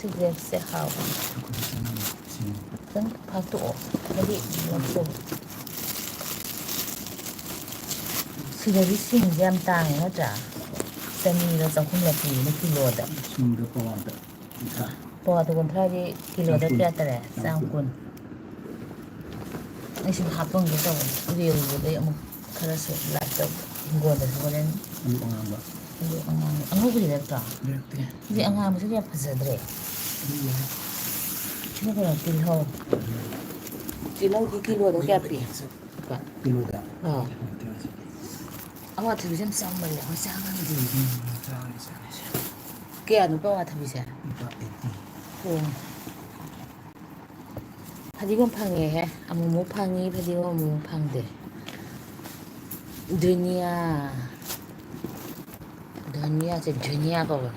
Size how then part to maybe so see the receipt jam time no ja semi the some like you kilo da po the one try kilo da kya tare sang kun I should happen to real with the colors of laptop go the one ang hubli da ta di ang ha mo siya pasadre sino ko kilo kilo da kya pi kilo da ang wa thabi jam sang mal le ho sang ang di kya no pa wa thabi sa 파디곤 팡에 해 아무 팡이 파디곤 무 팡데 드니아 제 드니아 거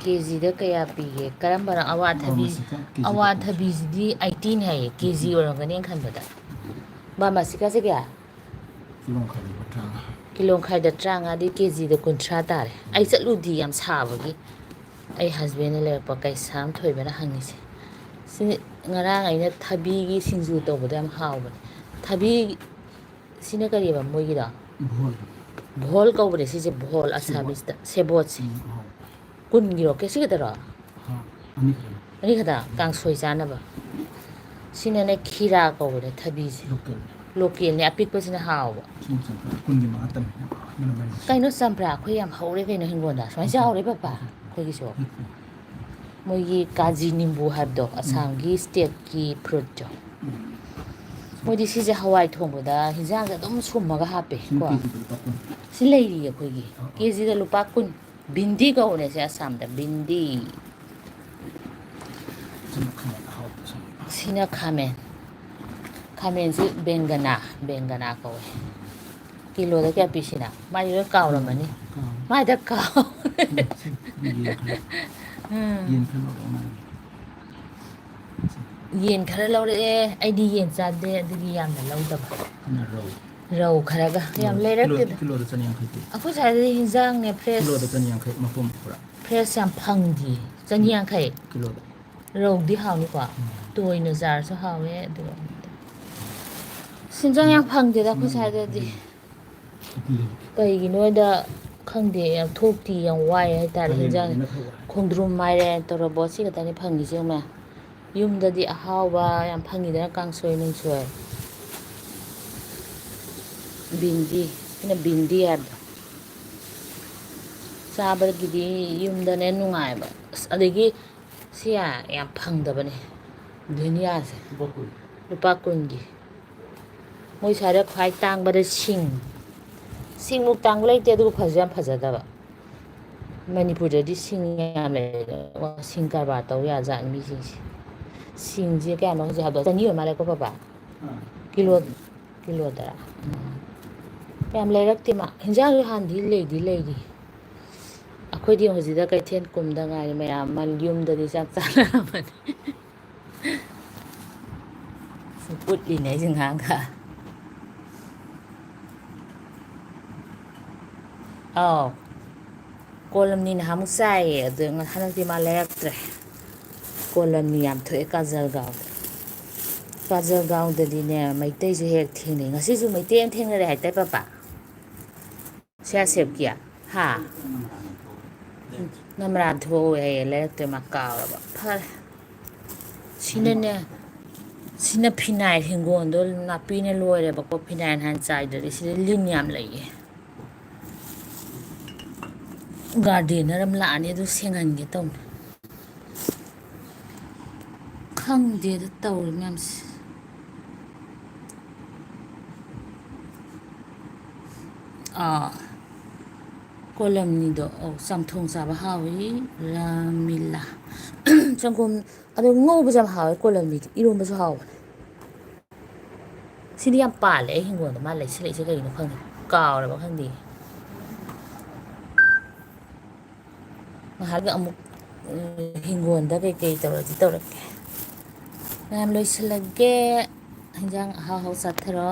KG कया पीगे करम बरा अवा थबी 18 है KG ओरगने खनबदा बामा सिका से क्या kilo खाइ द ट्रांगा दि केजी द कुंट्रा तारे आई चलुदी याम साबगी आई हस्बैंड ले प कै साम थोइबना हंगिसे सिनि ngarang aina thabi gi singju tobda am hawba thabi sina kariba mogi da bhol ko bore si je bhol asabis da sebot si kun gi ro ke si gadara ani khada kang soi jana ba sina ne khira ko bore thabi si local ne apik pasina hawba kun gi ma tam kaino sampra khoi am hawre kaino hingonda soi jawre papa khoi gi so मोगी काजी निंबू हाबदो असम की state की fruit जो मोदी सिजे हवाई थोंबदा हिजांग दम सुमगा हापे को ciliary अखोगी KG दा लुपा कुन भिंडी कौने से असम दा भिंडी सिना खामेन से बेंगना कौवे किलो दा क्या पीसिना मारी रो कावरमनी माई दा काव yen khara lawre ai di yen cha de adigi yam na lawdaba raw khara ga yam leirak kilo da chaniang khai apu sa de hinjang ne fresh kilo da chaniang khai mapum pura fresh yam phangdi chaniang khai kilo raw di haw ni kwa toi na jar so hawe do sinjang yang phangde da ku sa de di kai gi no da khangde yam thokti yam wai hai ta hinjang khongdrum maire torobo si ga tani phangi jema yumdadi ahawa yam phangi da kangsoi nung soi bindi ad sabar gidi yumda ne nungai ba adegi sia yam phangda bane dunia se lupa kungi moi sare khwai tang ba de sing muk tang lai te du phajam phajada ba Manipur di sing yam le sing karba taw ya jan mi sing je kya no je hado tani ma le ko papa kilo da yam le rak ti ma hinja ru han di le akhoi di hoji da kai then kum da ngai ma yam mal yum da di sak cha la ma su put li nei jing hang ka kolam ni na musai de hanak ti ma lek tre kolam ni am thoi kajal gaw de di ne mai te je hek thing ni ngasi ju mai te em thing le hai tai papa sia sep kia ha namra tho e le te ma ka ba pha sina phinai hingon do na pi ne loi re ba ko phinai han chai de si lin yam lai garden ram la ne du sengan ge tong khang de da taw myam kolam ni do samthong sa ba hawi ramila changkum ado ngo ba jam hawi kolam ni irom ba so haw sini yam pa le hingon ma le sile se kai no khang kaw la ba khang di mahal ga amuk hingon da kai tawra nam loi silage hinjang ha sa tharo